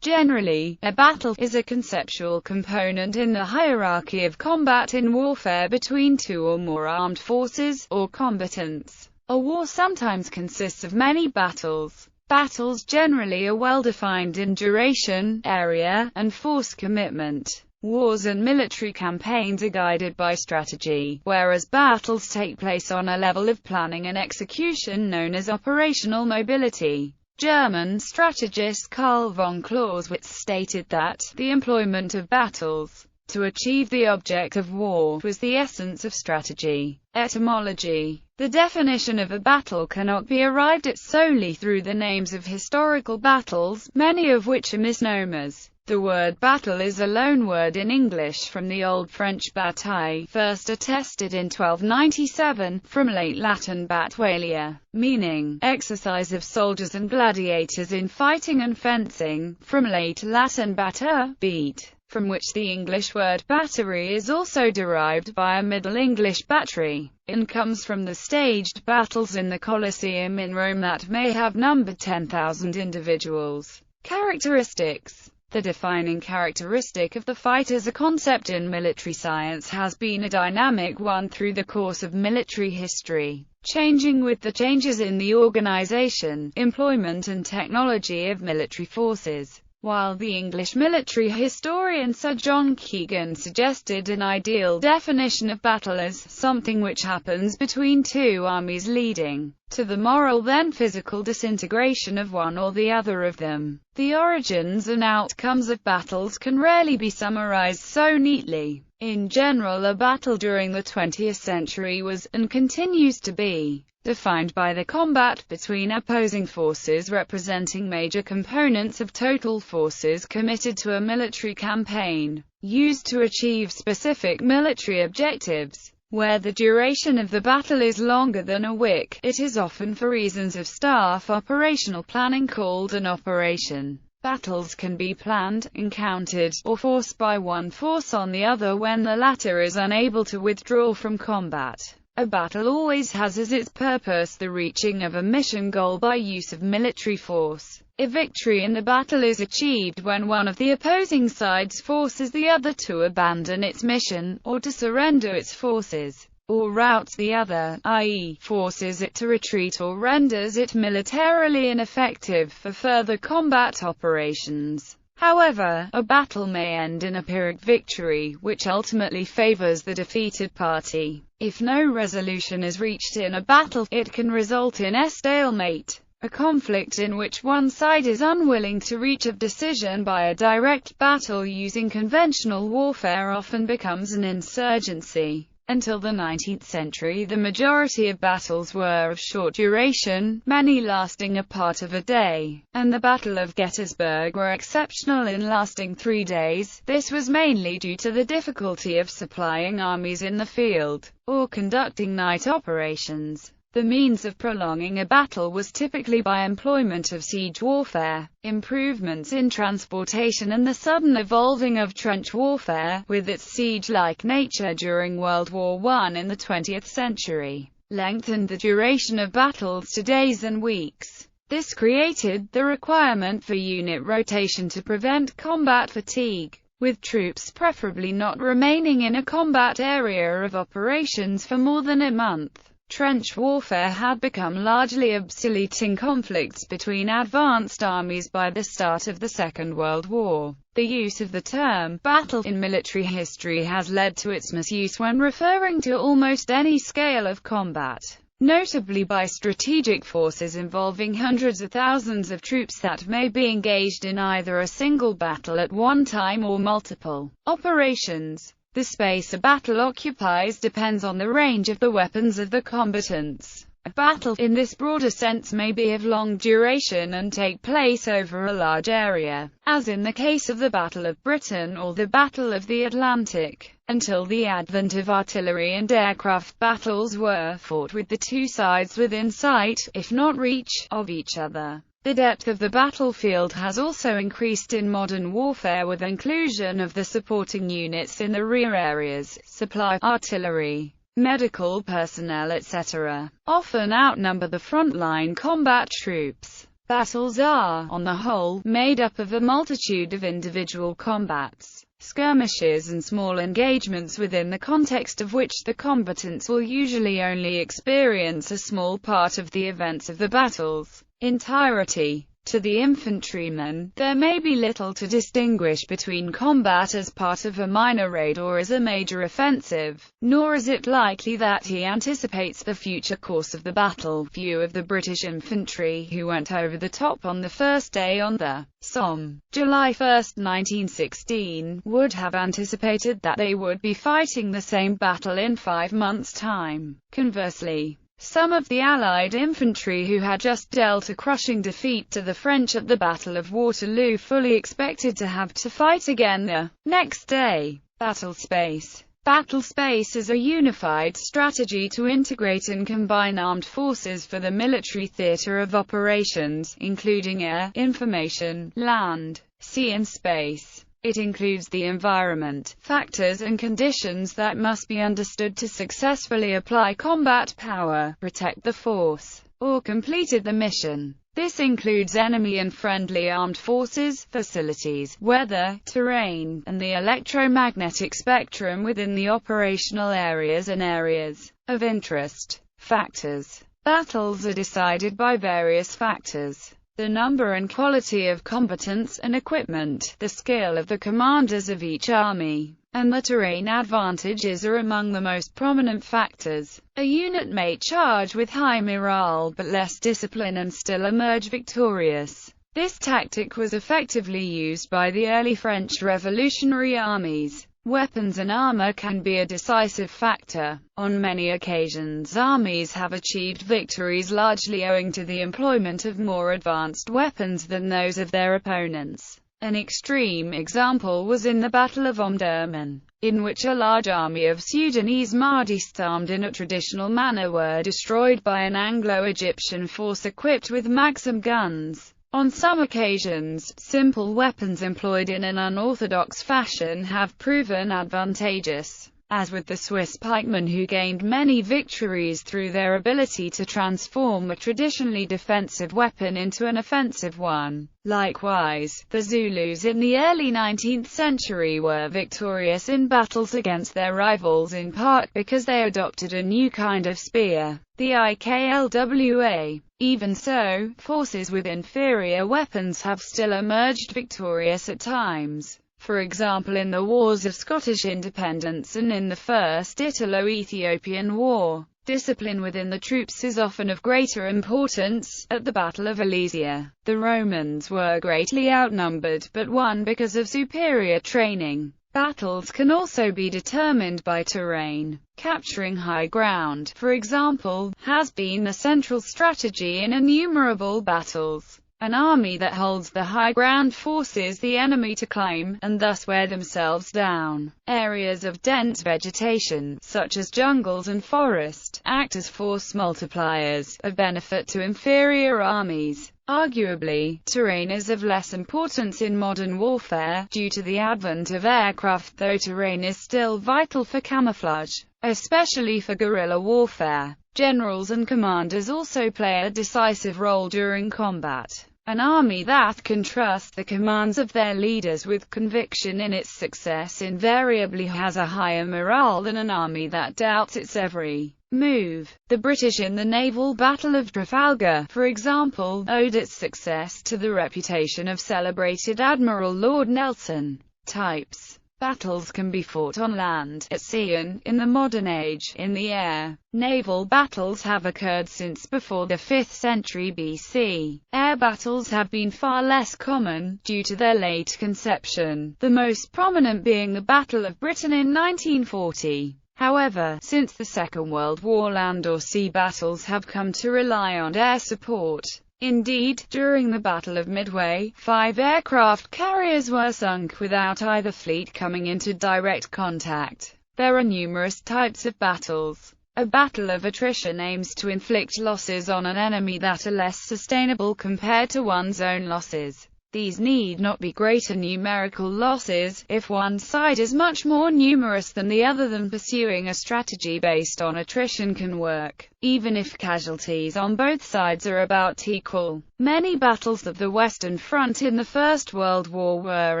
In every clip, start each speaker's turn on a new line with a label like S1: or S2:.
S1: Generally, a battle is a conceptual component in the hierarchy of combat in warfare between two or more armed forces, or combatants. A war sometimes consists of many battles. Battles generally are well defined in duration, area, and force commitment. Wars and military campaigns are guided by strategy, whereas battles take place on a level of planning and execution known as operational mobility. German strategist Karl von Clausewitz stated that the employment of battles to achieve the object of war was the essence of strategy. Etymology. The definition of a battle cannot be arrived at solely through the names of historical battles, many of which are misnomers. The word battle is a loanword in English from the Old French bataille, first attested in 1297, from late Latin batalia, meaning exercise of soldiers and gladiators in fighting and fencing, from late Latin batter, beat, from which the English word battery is also derived via Middle English battery, and comes from the staged battles in the Colosseum in Rome that may have numbered 10,000 individuals. Characteristics. The defining characteristic of the fight as a concept in military science has been a dynamic one through the course of military history, changing with the changes in the organization, employment and technology of military forces. While the English military historian Sir John Keegan suggested an ideal definition of battle as something which happens between two armies leading to the moral then physical disintegration of one or the other of them, the origins and outcomes of battles can rarely be summarized so neatly. In general, a battle during the 20th century was, and continues to be, defined by the combat between opposing forces representing major components of total forces committed to a military campaign, used to achieve specific military objectives. Where the duration of the battle is longer than a week, it is often for reasons of staff operational planning called an operation. Battles can be planned, encountered, or forced by one force on the other when the latter is unable to withdraw from combat. A battle always has as its purpose the reaching of a mission goal by use of military force. A victory in the battle is achieved when one of the opposing sides forces the other to abandon its mission, or to surrender its forces, or routs the other, i.e., forces it to retreat or renders it militarily ineffective for further combat operations. However, a battle may end in a Pyrrhic victory, which ultimately favors the defeated party. If no resolution is reached in a battle, it can result in a stalemate, a conflict in which one side is unwilling to reach a decision by a direct battle using conventional warfare often becomes an insurgency. Until the 19th century, the majority of battles were of short duration, many lasting a part of a day, and the Battle of Gettysburg were exceptional in lasting 3 days. This was mainly due to the difficulty of supplying armies in the field, or conducting night operations. The means of prolonging a battle was typically by employment of siege warfare, improvements in transportation and the sudden evolving of trench warfare, with its siege-like nature during World War I in the 20th century, lengthened the duration of battles to days and weeks. This created the requirement for unit rotation to prevent combat fatigue, with troops preferably not remaining in a combat area of operations for more than a month. Trench warfare had become largely obsolete in conflicts between advanced armies by the start of the Second World War. The use of the term battle in military history has led to its misuse when referring to almost any scale of combat, notably by strategic forces involving hundreds of thousands of troops that may be engaged in either a single battle at one time or multiple operations. The space a battle occupies depends on the range of the weapons of the combatants. A battle, in this broader sense, may be of long duration and take place over a large area, as in the case of the Battle of Britain or the Battle of the Atlantic. Until the advent of artillery and aircraft, battles were fought with the two sides within sight, if not reach, of each other. The depth of the battlefield has also increased in modern warfare with inclusion of the supporting units in the rear areas, supply, artillery, medical personnel etc., often outnumber the frontline combat troops. Battles are, on the whole, made up of a multitude of individual combats, skirmishes and small engagements within the context of which the combatants will usually only experience a small part of the events of the battle's entirety. To the infantryman, there may be little to distinguish between combat as part of a minor raid or as a major offensive, nor is it likely that he anticipates the future course of the battle. Few of the British infantry who went over the top on the first day on the Somme, July 1, 1916, would have anticipated that they would be fighting the same battle in 5 months' time. Conversely, some of the Allied infantry who had just dealt a crushing defeat to the French at the Battle of Waterloo fully expected to have to fight again the next day. Battle space. Battle space is a unified strategy to integrate and combine armed forces for the military theater of operations, including air, information, land, sea and space. It includes the environment, factors and conditions that must be understood to successfully apply combat power, protect the force, or completed the mission. This includes enemy and friendly armed forces, facilities, weather, terrain, and the electromagnetic spectrum within the operational areas and areas of interest. Factors. Battles are decided by various factors: the number and quality of combatants and equipment, the skill of the commanders of each army, and the terrain advantages are among the most prominent factors. A unit may charge with high morale but less discipline and still emerge victorious. This tactic was effectively used by the early French revolutionary armies. Weapons and armor can be a decisive factor. On many occasions, armies have achieved victories largely owing to the employment of more advanced weapons than those of their opponents. An extreme example was in the Battle of Omdurman, in which a large army of Sudanese Mahdists armed in a traditional manner were destroyed by an Anglo-Egyptian force equipped with Maxim guns. On some occasions, simple weapons employed in an unorthodox fashion have proven advantageous, as with the Swiss pikemen who gained many victories through their ability to transform a traditionally defensive weapon into an offensive one. Likewise, the Zulus in the early 19th century were victorious in battles against their rivals in part because they adopted a new kind of spear, the Iklwa. Even so, forces with inferior weapons have still emerged victorious at times. For example, in the Wars of Scottish Independence and in the First Italo-Ethiopian War. Discipline within the troops is often of greater importance. At the Battle of Alesia, the Romans were greatly outnumbered, but won because of superior training. Battles can also be determined by terrain. Capturing high ground, for example, has been the central strategy in innumerable battles. An army that holds the high ground forces the enemy to climb, and thus wear themselves down. Areas of dense vegetation, such as jungles and forest, act as force multipliers, of benefit to inferior armies. Arguably, terrain is of less importance in modern warfare, due to the advent of aircraft, though terrain is still vital for camouflage, especially for guerrilla warfare. Generals and commanders also play a decisive role during combat. An army that can trust the commands of their leaders with conviction in its success invariably has a higher morale than an army that doubts its every move. The British in the naval battle of Trafalgar, for example, owed its success to the reputation of celebrated Admiral Lord Nelson. Types. Battles can be fought on land, at sea and, in the modern age, in the air. Naval battles have occurred since before the 5th century BC. Air battles have been far less common, due to their late conception, the most prominent being the Battle of Britain in 1940. However, since the Second World War, land or sea battles have come to rely on air support. Indeed, during the Battle of Midway, 5 aircraft carriers were sunk without either fleet coming into direct contact. There are numerous types of battles. A battle of attrition aims to inflict losses on an enemy that are less sustainable compared to one's own losses. These need not be greater numerical losses, if one side is much more numerous than the other. Than pursuing a strategy based on attrition can work, even if casualties on both sides are about equal. Many battles of the Western Front in the First World War were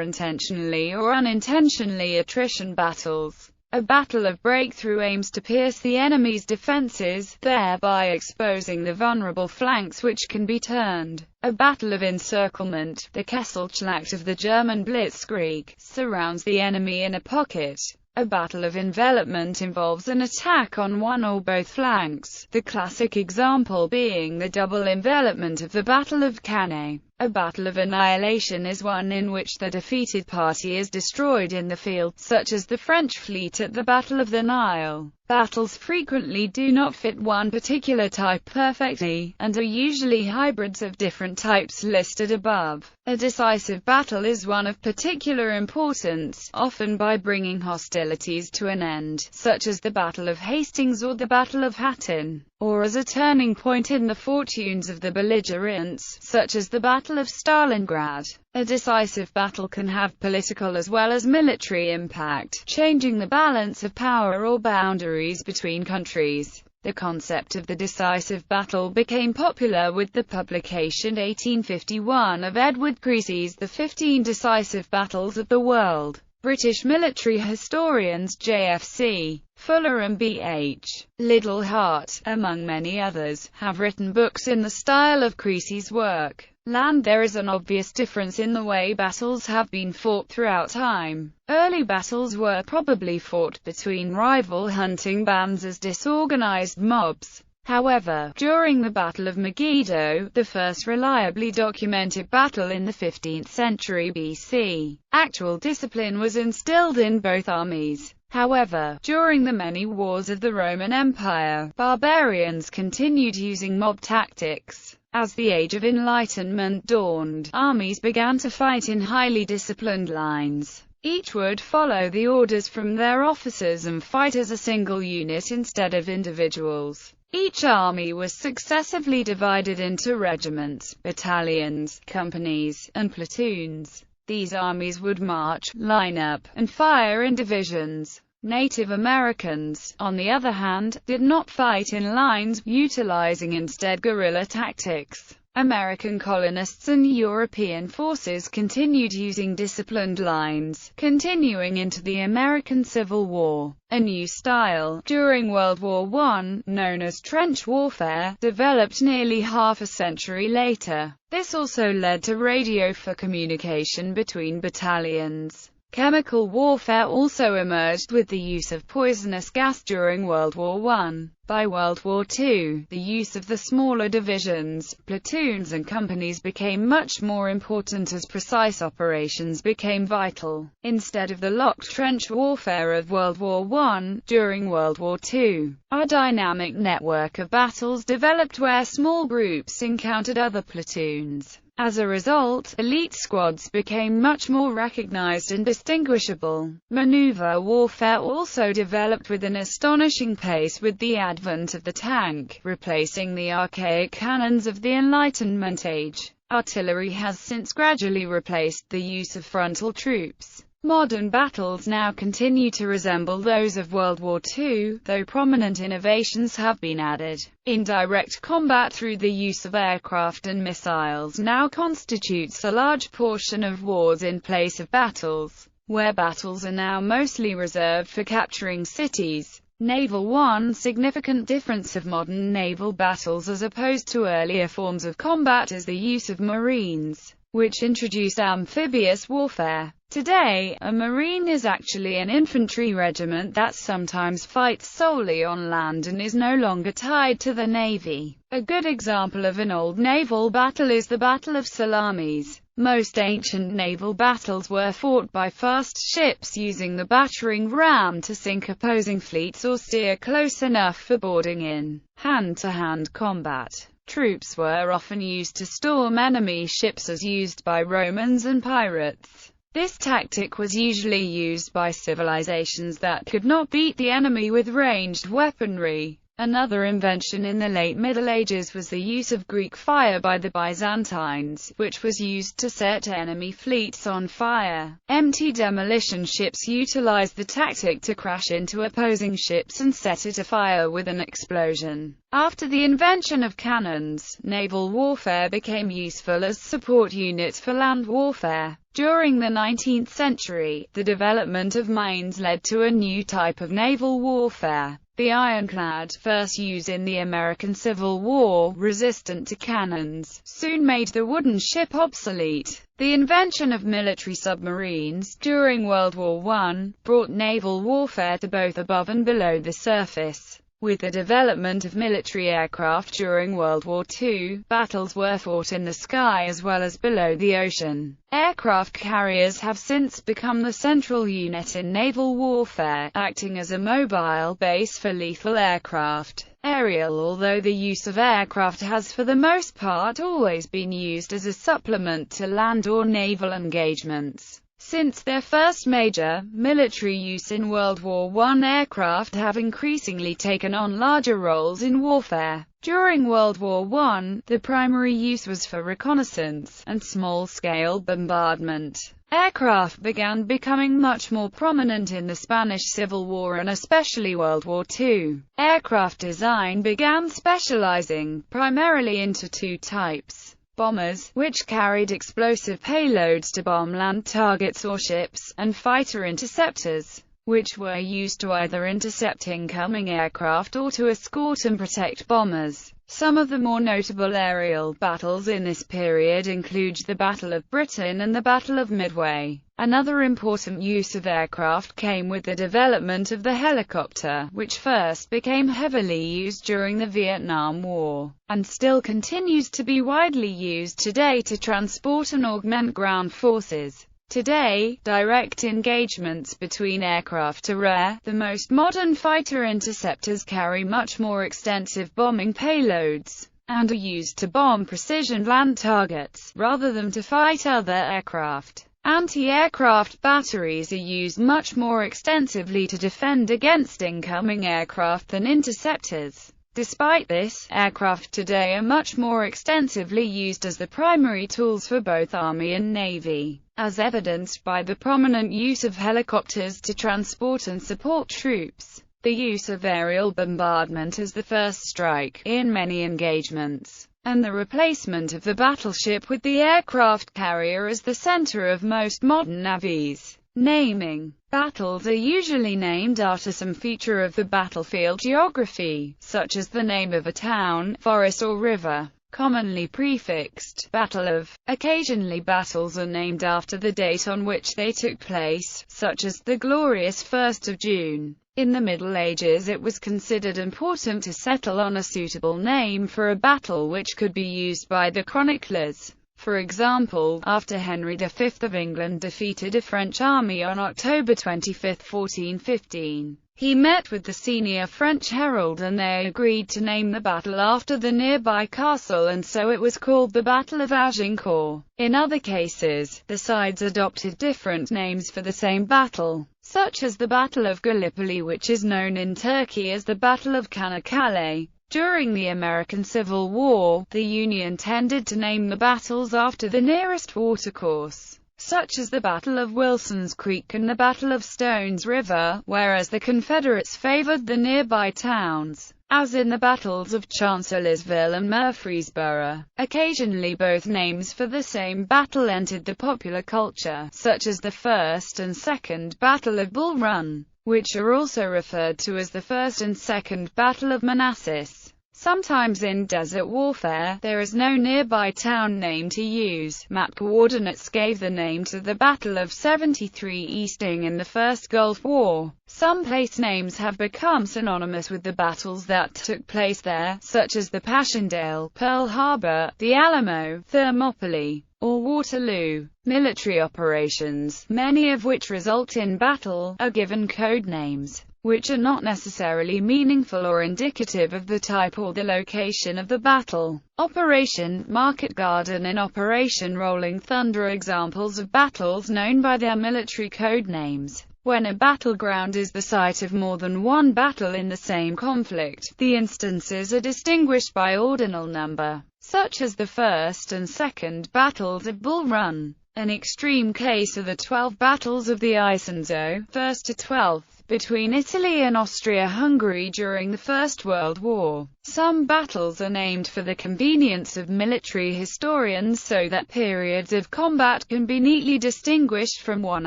S1: intentionally or unintentionally attrition battles. A battle of breakthrough aims to pierce the enemy's defenses, thereby exposing the vulnerable flanks which can be turned. A battle of encirclement, the Kesselschlacht of the German Blitzkrieg, surrounds the enemy in a pocket. A battle of envelopment involves an attack on one or both flanks, the classic example being the double envelopment of the Battle of Cannae. A battle of annihilation is one in which the defeated party is destroyed in the field, such as the French fleet at the Battle of the Nile. Battles frequently do not fit one particular type perfectly, and are usually hybrids of different types listed above. A decisive battle is one of particular importance, often by bringing hostilities to an end, such as the Battle of Hastings or the Battle of Hattin, or as a turning point in the fortunes of the belligerents, such as the Battle of Stalingrad. A decisive battle can have political as well as military impact, changing the balance of power or boundaries between countries. The concept of the decisive battle became popular with the publication 1851 of Edward Creasy's The 15 Decisive Battles of the World. British military historians J.F.C. Fuller and B.H. Liddell-Hart, among many others, have written books in the style of Creasy's work. There is an obvious difference in the way battles have been fought throughout time. Early battles were probably fought between rival hunting bands as disorganized mobs. However, during the Battle of Megiddo, the first reliably documented battle in the 15th century BC, actual discipline was instilled in both armies. However, during the many wars of the Roman Empire, barbarians continued using mob tactics. As the Age of Enlightenment dawned, armies began to fight in highly disciplined lines. Each would follow the orders from their officers and fight as a single unit instead of individuals. Each army was successively divided into regiments, battalions, companies, and platoons. These armies would march, line up, and fire in divisions. Native Americans, on the other hand, did not fight in lines, utilizing instead guerrilla tactics. American colonists and European forces continued using disciplined lines, continuing into the American Civil War. A new style, during World War I, known as trench warfare, developed nearly half a century later. This also led to radio for communication between battalions. Chemical warfare also emerged with the use of poisonous gas during World War I. By World War II, the use of the smaller divisions, platoons and companies became much more important as precise operations became vital. Instead of the locked trench warfare of World War I, during World War II, a dynamic network of battles developed where small groups encountered other platoons. As a result, elite squads became much more recognized and distinguishable. Maneuver warfare also developed with an astonishing pace with the advent of the tank, replacing the archaic cannons of the Enlightenment age. Artillery has since gradually replaced the use of frontal troops. Modern battles now continue to resemble those of World War II, though prominent innovations have been added. Indirect combat through the use of aircraft and missiles now constitutes a large portion of wars in place of battles, where battles are now mostly reserved for capturing cities. Naval. One significant difference of modern naval battles as opposed to earlier forms of combat is the use of Marines, which introduced amphibious warfare. Today, a Marine is actually an infantry regiment that sometimes fights solely on land and is no longer tied to the Navy. A good example of an old naval battle is the Battle of Salamis. Most ancient naval battles were fought by fast ships using the battering ram to sink opposing fleets or steer close enough for boarding in. Hand-to-hand combat. Troops were often used to storm enemy ships as used by Romans and pirates. This tactic was usually used by civilizations that could not beat the enemy with ranged weaponry. Another invention in the late Middle Ages was the use of Greek fire by the Byzantines, which was used to set enemy fleets on fire. Empty demolition ships utilized the tactic to crash into opposing ships and set it afire with an explosion. After the invention of cannons, naval warfare became useful as support units for land warfare. During the 19th century, the development of mines led to a new type of naval warfare. The ironclad, first used in the American Civil War, resistant to cannons, soon made the wooden ship obsolete. The invention of military submarines during World War I brought naval warfare to both above and below the surface. With the development of military aircraft during World War II, battles were fought in the sky as well as below the ocean. Aircraft carriers have since become the central unit in naval warfare, acting as a mobile base for lethal aircraft. Aerial. Although the use of aircraft has for the most part always been used as a supplement to land or naval engagements. Since their first major, military use in World War I, aircraft have increasingly taken on larger roles in warfare. During World War I, the primary use was for reconnaissance and small-scale bombardment. Aircraft began becoming much more prominent in the Spanish Civil War and especially World War II. Aircraft design began specializing, primarily into two types. Bombers, which carried explosive payloads to bomb land targets or ships, and fighter interceptors, which were used to either intercept incoming aircraft or to escort and protect bombers. Some of the more notable aerial battles in this period include the Battle of Britain and the Battle of Midway. Another important use of aircraft came with the development of the helicopter, which first became heavily used during the Vietnam War, and still continues to be widely used today to transport and augment ground forces. Today, direct engagements between aircraft are rare. The most modern fighter interceptors carry much more extensive bombing payloads, and are used to bomb precision land targets, rather than to fight other aircraft. Anti-aircraft batteries are used much more extensively to defend against incoming aircraft than interceptors. Despite this, aircraft today are much more extensively used as the primary tools for both Army and Navy, as evidenced by the prominent use of helicopters to transport and support troops, the use of aerial bombardment as the first strike in many engagements, and the replacement of the battleship with the aircraft carrier as the center of most modern navies. Naming. Battles are usually named after some feature of the battlefield geography, such as the name of a town, forest or river, commonly prefixed Battle of. Occasionally battles are named after the date on which they took place, such as the glorious 1st of June. In the Middle Ages it was considered important to settle on a suitable name for a battle which could be used by the chroniclers. For example, after Henry V of England defeated a French army on October 25, 1415, he met with the senior French herald and they agreed to name the battle after the nearby castle, and so it was called the Battle of Agincourt. In other cases, the sides adopted different names for the same battle, such as the Battle of Gallipoli, which is known in Turkey as the Battle of Çanakkale. During the American Civil War, the Union tended to name the battles after the nearest watercourse, such as the Battle of Wilson's Creek and the Battle of Stones River, whereas the Confederates favored the nearby towns, as in the battles of Chancellorsville and Murfreesboro. Occasionally both names for the same battle entered the popular culture, such as the First and Second Battle of Bull Run, which are also referred to as the First and Second Battle of Manassas. Sometimes in desert warfare, there is no nearby town name to use. Map coordinates gave the name to the Battle of 73 Easting in the First Gulf War. Some place names have become synonymous with the battles that took place there, such as the Passchendaele, Pearl Harbor, the Alamo, Thermopylae, or Waterloo. Military operations, many of which result in battle, are given code names, which are not necessarily meaningful or indicative of the type or the location of the battle. Operation Market Garden and Operation Rolling Thunder are examples of battles known by their military code names. When a battleground is the site of more than one battle in the same conflict, the instances are distinguished by ordinal number, such as the First and Second Battles of Bull Run. An extreme case are the 12 battles of the Isonzo, 1st to 12th, between Italy and Austria-Hungary during the First World War. Some battles are named for the convenience of military historians so that periods of combat can be neatly distinguished from one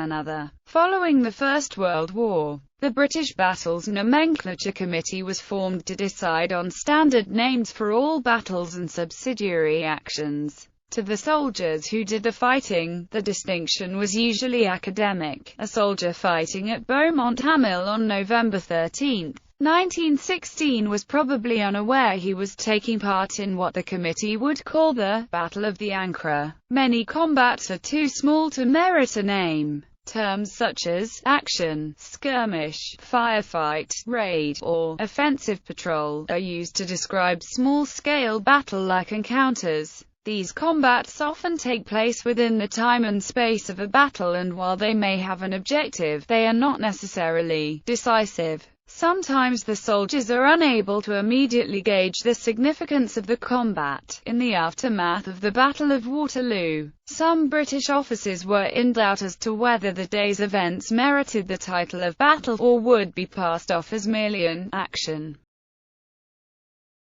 S1: another. Following the First World War, the British Battles Nomenclature Committee was formed to decide on standard names for all battles and subsidiary actions. To the soldiers who did the fighting, the distinction was usually academic. A soldier fighting at Beaumont Hamel on November 13, 1916 was probably unaware he was taking part in what the committee would call the Battle of the Ancre. Many combats are too small to merit a name. Terms such as action, skirmish, firefight, raid, or offensive patrol are used to describe small-scale battle-like encounters. These combats often take place within the time and space of a battle, and while they may have an objective, they are not necessarily decisive. Sometimes the soldiers are unable to immediately gauge the significance of the combat. In the aftermath of the Battle of Waterloo, some British officers were in doubt as to whether the day's events merited the title of battle, or would be passed off as merely an action.